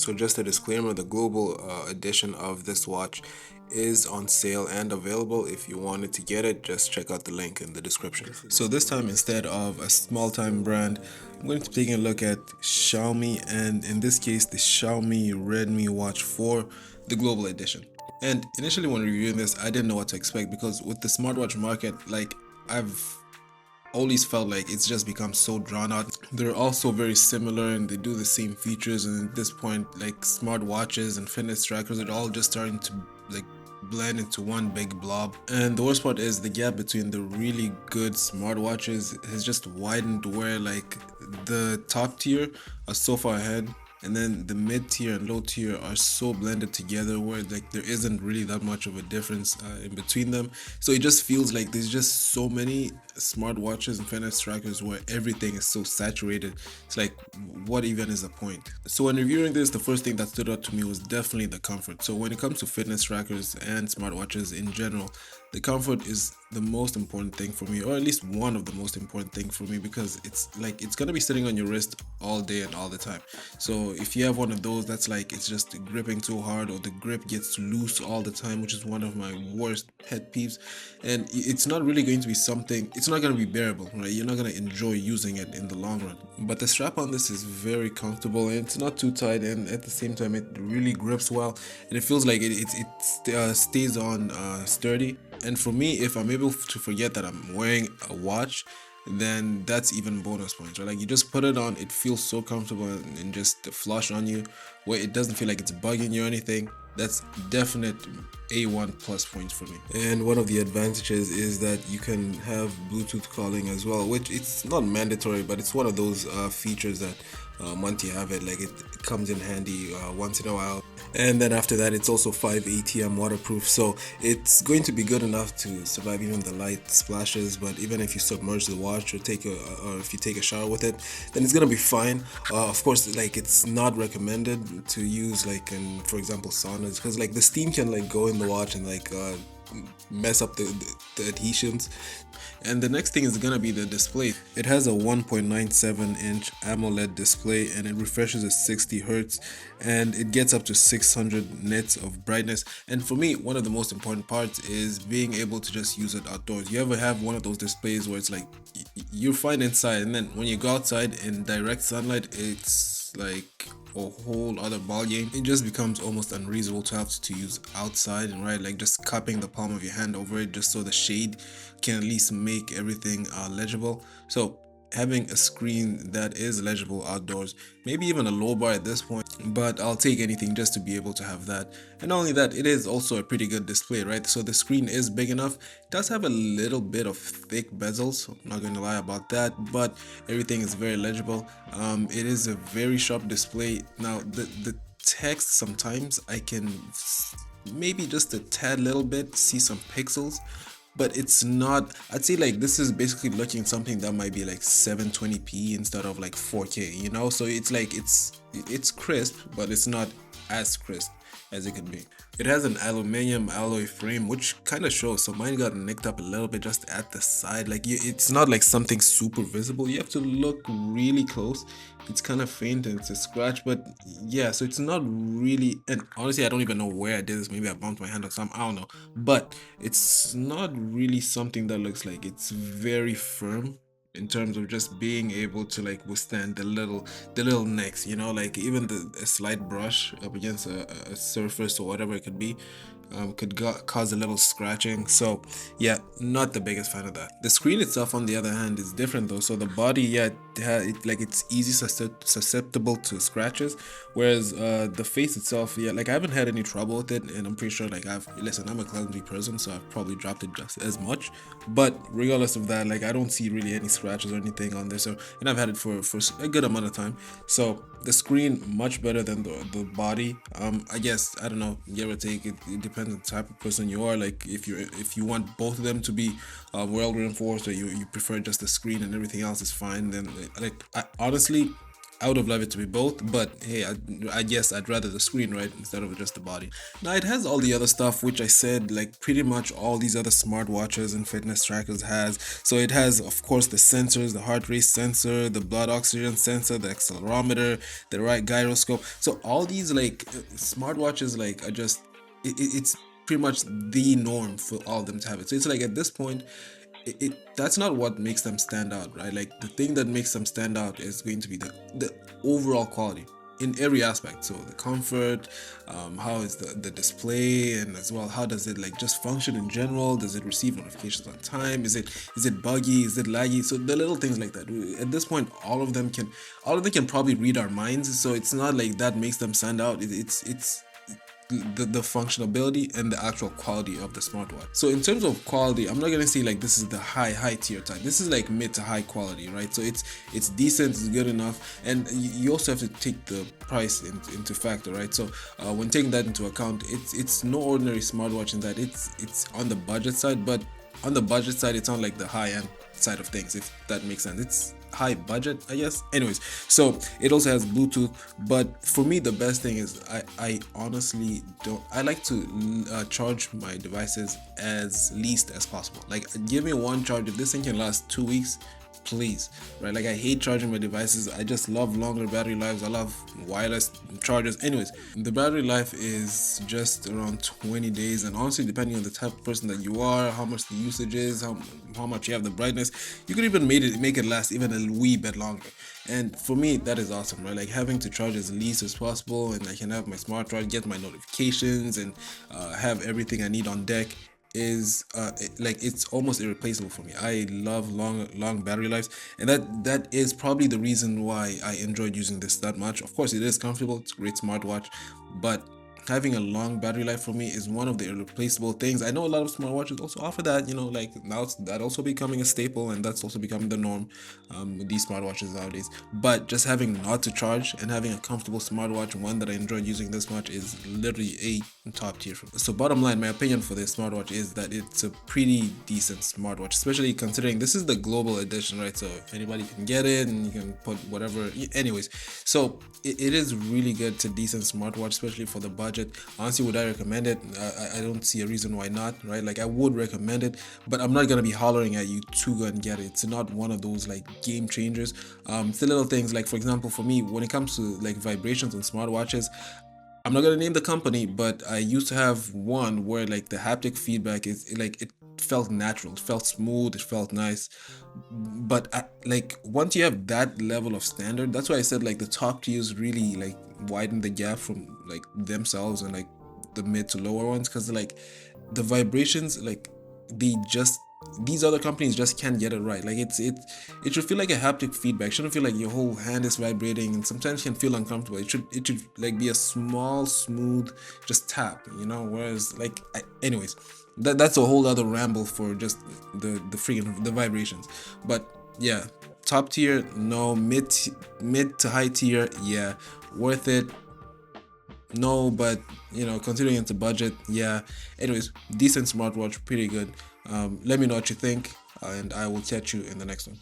So just a disclaimer, the global edition of this watch is on sale and available. If you wanted to get it, just check out the link in the description. So this time, instead of a small time brand, I'm going to be taking a look at Xiaomi, and in this case the Xiaomi Redmi Watch 4, the global edition. And initially when reviewing this, I didn't know what to expect, because with the smartwatch market, like, I've always felt like it's just become so drawn out. They're also very similar and they do the same features, and at this point, like, smartwatches and fitness trackers are all just starting to like blend into one big blob. And the worst part is the gap between the really good smartwatches has just widened, where like the top tier are so far ahead, and then the mid tier and low tier are so blended together where like there isn't really that much of a difference in between them. So it just feels like there's just so many smartwatches and fitness trackers where everything is so saturated. It's like, what even is the point? So when reviewing this, the first thing that stood out to me was definitely the comfort. So when it comes to fitness trackers and smartwatches in general, the comfort is the most important thing for me, or at least one of the most important thing for me, because it's like it's gonna be sitting on your wrist all day and all the time. So if you have one of those that's like it's just gripping too hard, or the grip gets loose all the time, which is one of my worst pet peeves, and it's not really going to be something, it's not going to be bearable, right? You're not going to enjoy using it in the long run. But the strap on this is very comfortable, and it's not too tight, and at the same time it really grips well, and it feels like it stays on sturdy. And for me, if I'm able to forget that I'm wearing a watch, then that's even bonus points, right? Like, you just put it on, it feels so comfortable and just flush on you, where it doesn't feel like it's bugging you or anything. That's definite A1 plus points for me. And one of the advantages is that you can have Bluetooth calling as well, which it's not mandatory, but it's one of those features that once you have it, like, it comes in handy once in a while. And then after that, it's also 5 ATM waterproof, so it's going to be good enough to survive even the light splashes. But even if you submerge the watch, or if you take a shower with it, then it's gonna be fine. Of course, like, it's not recommended to use like in, for example, saunas, because like the steam can like go in the watch and like mess up the adhesions. And the next thing is gonna be the display. It has a 1.97-inch AMOLED display, and it refreshes at 60 hertz, and it gets up to 600 nits of brightness. And for me, one of the most important parts is being able to just use it outdoors. You ever have one of those displays where it's like you're fine inside, and then when you go outside in direct sunlight, it's like a whole other ball game. It just becomes almost unreasonable to have to use outside, and right, like just cupping the palm of your hand over it just so the shade can at least make everything legible. So having a screen that is legible outdoors, maybe even a low bar at this point, but I'll take anything just to be able to have that. And not only that, it is also a pretty good display, right? So the screen is big enough. It does have a little bit of thick bezels, I'm not going to lie about that, but everything is very legible. It is a very sharp display. Now the text, sometimes I can maybe just a tad little bit see some pixels, but it's not, I'd say like this is basically looking something that might be like 720p instead of like 4K, you know? So it's like it's crisp, but it's not as crisp as it could be. It has an aluminum alloy frame, which kind of shows. So mine got nicked up a little bit just at the side. Like, it's not like something super visible. You have to look really close. It's kind of faint and it's a scratch, but yeah, so it's not really, and honestly, I don't even know where I did this. Maybe I bumped my hand or something, I don't know. But it's not really something that looks like it's very firm in terms of just being able to like withstand the little nicks, you know, like even a slight brush up against a surface or whatever it could be, could cause a little scratching. So yeah, not the biggest fan of that. The screen itself, on the other hand, is different though. So the body, yeah, it's easy susceptible to scratches, whereas the face itself, yeah, like I haven't had any trouble with it, and I'm pretty sure like I'm a clumsy person, so I've probably dropped it just as much. But regardless of that, like I don't see really any scratches or anything on there. So, and I've had it for a good amount of time. So the screen much better than the body. I guess, I don't know, give or take, it depends on the type of person you are. Like if you want both of them to be well reinforced, or you prefer just the screen and everything else is fine, then like honestly, I would have loved it to be both, but hey, I guess I'd rather the screen, right, instead of just the body. Now it has all the other stuff, which I said, like pretty much all these other smartwatches and fitness trackers has. So it has, of course, the sensors, the heart rate sensor, the blood oxygen sensor, the accelerometer, the right gyroscope. So all these like smartwatches, like are just, it's pretty much the norm for all of them to have it. So it's like at this point, that's not what makes them stand out, right? Like the thing that makes them stand out is going to be the overall quality in every aspect. So the comfort, how is the display, and as well how does it like just function in general. Does it receive notifications on time? Is it buggy? Is it laggy? So the little things like that. At this point, all of them can probably read our minds. So it's not like that makes them stand out. It's the functionality and the actual quality of the smartwatch. So in terms of quality, I'm not gonna say like this is the high tier type. This is like mid to high quality, right? So it's decent, it's good enough, and you also have to take the price into factor, right? So when taking that into account, it's no ordinary smartwatch in that it's on the budget side, but on the budget side, it's on like the high end side of things, if that makes sense. It's high budget, I guess. Anyways, so it also has Bluetooth, but for me the best thing is I honestly don't, I like to charge my devices as least as possible. Like give me one charge. If this thing can last 2 weeks, please, right? Like I hate charging my devices. I just love longer battery lives. I love wireless chargers. Anyways, the battery life is just around 20 days, and honestly, depending on the type of person that you are, how much the usage is, how much you have the brightness, you could even make it last even a wee bit longer. And for me, that is awesome, right? Like having to charge as least as possible, and I can have my smartwatch, get my notifications, and have everything I need on deck is like it's almost irreplaceable for me. I love long battery lives, and that is probably the reason why I enjoyed using this that much. Of course, it is comfortable, it's a great smartwatch, but having a long battery life for me is one of the irreplaceable things. I know a lot of smartwatches also offer that, like now it's that also becoming a staple, and that's also becoming the norm with these smartwatches nowadays. But just having not to charge and having a comfortable smartwatch, one that I enjoyed using this much, is literally a top tier for me. So bottom line, my opinion for this smartwatch is that it's a pretty decent smartwatch, especially considering this is the global edition, right? So anybody can get it, and you can put whatever. Anyways, so it is really good to decent smartwatch, especially for the budget. Honestly, would I recommend it? I don't see a reason why not, right? Like I would recommend it, but I'm not gonna be hollering at you to go and get it. It's not one of those like game changers. It's the little things, like for example, for me, when it comes to like vibrations on smartwatches, I'm not gonna name the company, but I used to have one where like the haptic feedback is like it felt natural, it felt smooth, it felt nice. But like once you have that level of standard, that's why I said like the top tiers really like widen the gap from like themselves and like the mid to lower ones, because like the vibrations, like they just, these other companies just can't get it right. Like it should feel like a haptic feedback. It shouldn't feel like your whole hand is vibrating, and sometimes can feel uncomfortable. It should like be a small, smooth, just tap, Whereas like anyways, that's a whole other ramble for just the freaking the vibrations. But yeah, top tier, no. Mid to high tier, yeah. Worth it, no. But considering it's a budget, yeah. Anyways, decent smartwatch, pretty good. Let me know what you think, and I will catch you in the next one.